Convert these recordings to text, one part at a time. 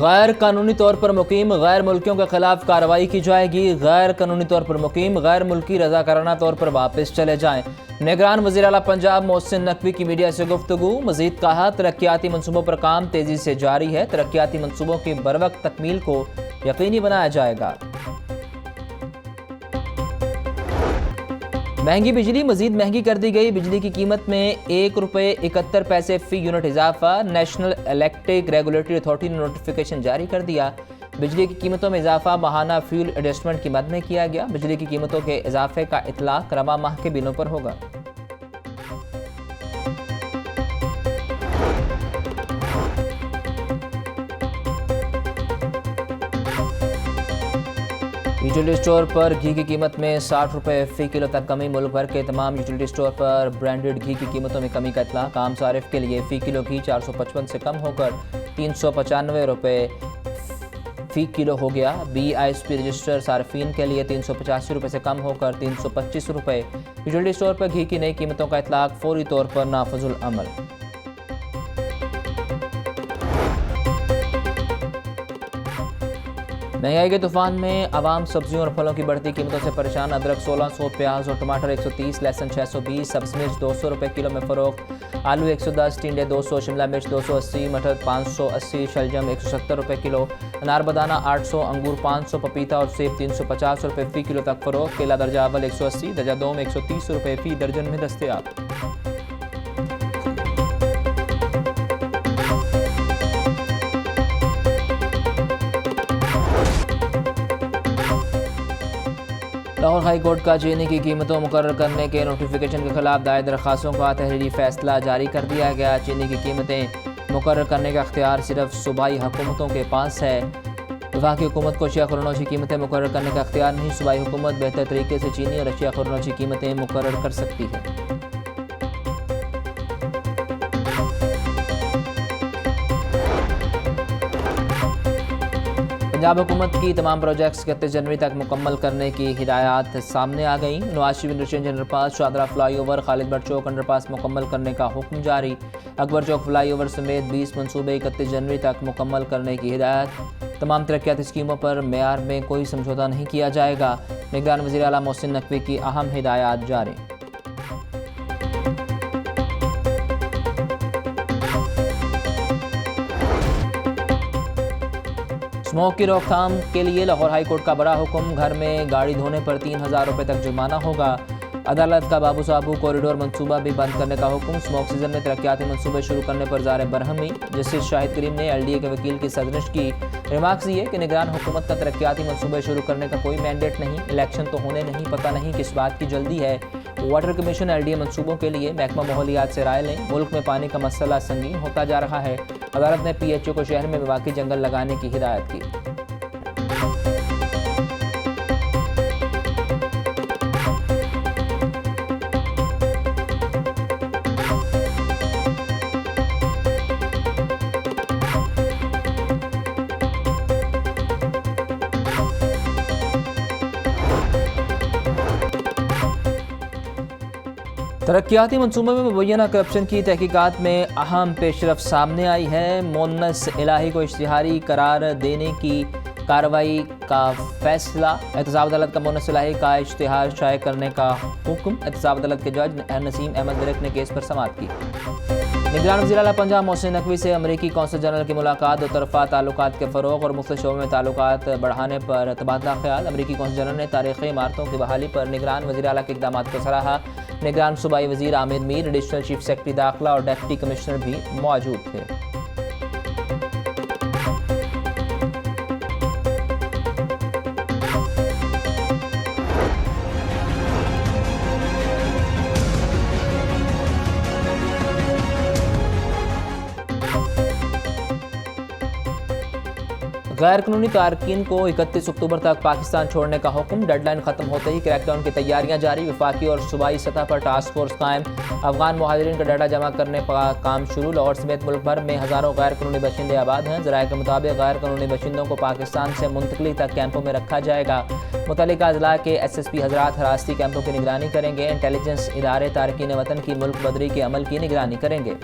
गैर कानूनी तौर पर मुकीम गैर मुल्कियों के खिलाफ कार्रवाई की जाएगी। गैर कानूनी तौर पर मुकीम गैर मुल्की रजाकाराना तौर पर वापस चले जाएं। निगरान वज़ीर आला पंजाब मोहसिन नकवी की मीडिया से गुफ्तगू। मज़ीद कहा, तरक्याती मनसूबों पर काम तेज़ी से जारी है। तरक्याती मनसूबों की बरवक्त तकमील को यकीनी बनाया जाएगा। महंगी बिजली मजीद महंगी कर दी गई। बिजली की कीमत में ₹1.71 फी यूनिट इजाफा। नेशनल इलेक्ट्रिक रेगुलेटरी अथॉरिटी ने नोटिफिकेशन जारी कर दिया। बिजली की कीमतों में इजाफा माहाना फ्यूल एडजस्टमेंट की मद में किया गया। बिजली की कीमतों के इजाफे का इतलाक रवा माह के बिलों पर होगा। यूटिलिटी स्टोर पर घी की कीमत में ₹60 फी किलो तक कमी। मुल्क भर के तमाम यूटिलिटी स्टोर पर ब्रांडेड घी की कीमतों में कमी का इतलाक। आम सारिफ के लिए फ़ी किलो घी 455 से कम होकर ₹395 फी किलो हो गया। BISP रजिस्टर सार्फिन के लिए ₹385 से कम होकर ₹325। यूटिलिटी स्टोर पर घी की नई कीमतों का इतलाक फौरी तौर पर नाफिजुल अमल। महंगाई के तूफान में आवाम सब्जियों और फलों की बढ़ती कीमतों से परेशान। अदरक 1600, प्याज और टमाटर 130, लहसुन 620, सब्ज़ मिर्च ₹200 किलो में फ़रोख्त। आलू 110, टिंडे 200, शिमला मिर्च 280, मटर 580, शलजम ₹170 किलो, अनार बदाना 800, अंगूर 500, पपीता और सेब ₹350 फ़ी किलो तक फ़रोख्त। केला दर्जा अव्वल 180, दर्जा दो में ₹130 फ़ी दर्जन में दस्तयाब। लाहौर हाई कोर्ट का चीनी की कीमतों मुकर्रर करने के नोटिफिकेशन के खिलाफ दायर दरख्वास्तों का तहरीरी फैसला जारी कर दिया गया। चीनी की कीमतें मुकर्रर करने का अख्तियार सिर्फ सूबाई हुकूमतों के पास है। वफाकी हुकूमत को अशिया खुर्नोशी कीमतें मुकर्रर करने का अख्तियार नहीं। सूबाई हुकूमत बेहतर तरीके से चीनी और अशिया खुर्नोशी कीमतें मुकर्रर कर सकती है। पंजाब हुकूमत की तमाम प्रोजेक्ट्स 31 जनवरी तक मुकम्मल करने की हिदायत सामने आ गई। Nawaz Sharif interchange underpass, Shahdara flyover, Khalid Bhatt Chowk underpass मुकम्मल करने का हुक्म जारी। अकबर चौक फ्लाईओवर समेत 20 मनसूबे 31 जनवरी तक मुकम्मल करने की हिदायत। तमाम तरक्याती स्कीमों पर मेयार में कोई समझौता नहीं किया जाएगा। निगरान वज़ीर आला मोहसिन नकवी की अहम हिदायत जारी। स्मोक की रोकथाम के लिए लाहौर हाई कोर्ट का बड़ा हुक्म। घर में गाड़ी धोने पर ₹3000 तक जुर्माना होगा। अदालत का बाबू साबू कॉरिडोर मंसूबा भी बंद करने का हुक्म। स्मोक सीजन में तरक्याती मंसूबे शुरू करने पर ज़ार बरहमी। जस्टिस शाहिद करीम ने LDA के वकील की सरजनिश की। रिमार्क्स दिए कि निगरान हुकूमत का तरक्याती मंसूबे शुरू करने का कोई मैंडेट नहीं। इलेक्शन तो होने नहीं, पता नहीं किस बात की जल्दी है। वाटर कमीशन LDA मंसूबों के लिए महकमा माहौलियात से राय लें। मुल्क में पानी का मसला संगीन होता जा रहा है। अदालत ने PHO को शहर में बेबाकी जंगल लगाने की हिदायत की। तरक्याती मनसूबों में मुबैना करप्शन की तहकीकात में अहम पेशरफ सामने आई है। मोनस इलाही को इश्तिहारी करार देने की कार्रवाई का फैसला। एहतसाब अदालत का मोनस इलाही का इश्तिहार शाये करने का हुक्म। एहतसाब अदालत के जज नसीम अहमद बिरक ने केस पर समाअत की। निगरान वज़ीर आला पंजाब मोहसिन नकवी से अमरीकी कौंसल जनरल की मुलाकात। दो तरफ़ा ताल्लुकात के फ़रोग़ और मुख्तलिफ़ शोबों में ताल्लुकात बढ़ाने पर तबादला ख्याल। अमरीकी कौंसल जनरल ने तारीख़ी इमारतों की बहाली पर निगरान वज़ीर आला के इक़दामात को सराहा। निगरान सूबाई वज़ीर Aamir Mir, additional chief secretary दाखिला और डिप्टी कमिश्नर भी मौजूद थे। गैर कानूनी तारकीन को 31 अक्टूबर तक पाकिस्तान छोड़ने का हुक्म। डेडलाइन खत्म होते ही क्रैकडाउन की तैयारियां जारी। वफाकी और सूबाई सतह पर टास्क फोर्स कायम। अफगान मुहाजिरीन का डाटा जमा करने का काम शुरू। लाहौर समेत मुल्क भर में हज़ारों गैर कानूनी बशिंदे आबाद हैं। ज़राए के मुताबिक गैर कानूनी बशिंदों को पाकिस्तान से मुंतकली तक कैंपों में रखा जाएगा। मुतल्लिका अज़ला के SSP हज़रात हिरासती कैंपों की निगरानी करेंगे। इंटेलिजेंस इदारे तारकीन वतन की मुल्क बदरी के अमल की निगरानी करेंगे।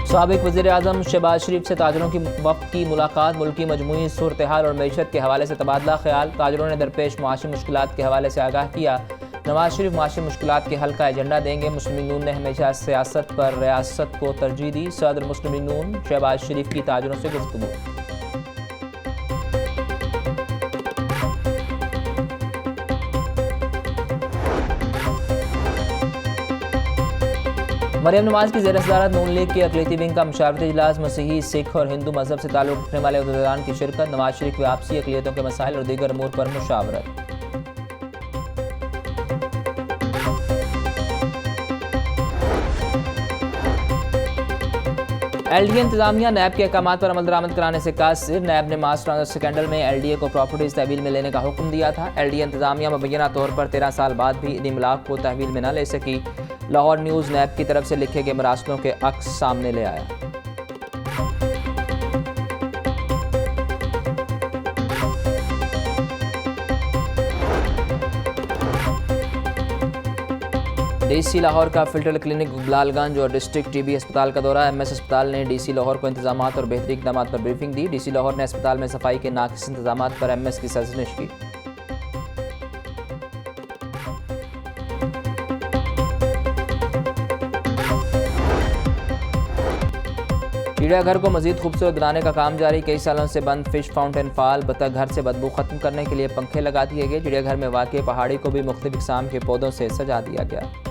साबिक वज़ीर-ए-आज़म शहबाज शरीफ से ताजरों की वफ़द की मुलाकात, मुल्की मजमूई सूरत हाल और मईशत के हवाले से तबादला ख्याल। ताजरों ने दरपेश मुआशी मुश्किलात के हवाले से आगाह किया। नवाज शरीफ मुआशी मुश्किलात के हल का एजेंडा देंगे। मुस्लिम लीग नून ने हमेशा सियासत पर रियासत को तरजीह दी। सदर मुस्लिम लीग नून शहबाज शरीफ की ताजरों से गुफ्तगू। मरियम नवाज की ज़ेर सदारत नून लीग की अक़लियती विंग का मशावरती इजलास। मसीही, सिख और हिंदू मजहब से ताल्लुक़ रखने वाले उहदेदारान की शिरकत। नवाज शरीफ की वापसी, अक़लियतों के मसाइल और दीगर अमूर पर मुशावरत। LDA इंतजामिया नैब के अहकामात पर अमल दरामद कराने से कासिर। नैब ने मास ट्रांसफर स्कैंडल में LDA को प्रॉपर्टीज तहवील में लेने का हुक्म दिया था। LDA इंतजामिया मुबैना तौर पर 13 साल बाद भी इन इमलाक को तहवील में न ले सकी। लाहौर न्यूज़ नैब की तरफ से लिखे गए मरासलों के अक्स सामने ले आया। DC लाहौर का फिल्टर क्लिनिक गुलालगंज और डिस्ट्रिक्ट TB अस्पताल का दौरा। MS अस्पताल ने DC लाहौर को इंतजामात और बेहतरी इक़दाम पर ब्रीफिंग दी। DC लाहौर ने अस्पताल में सफाई के नाक़िस इंतजामात पर MS की सरज़निश की। चिड़ियाघर को मजीद खूबसूरत बनाने का काम जारी। कई सालों से बंद फिश फाउंटेन फाल। बतख घर से बदबू खत्म करने के लिए पंखे लगा दिए गए। चिड़ियाघर में वाक़ई पहाड़ी को भी मुख्तलिफ इक़साम के पौधों से सजा दिया गया।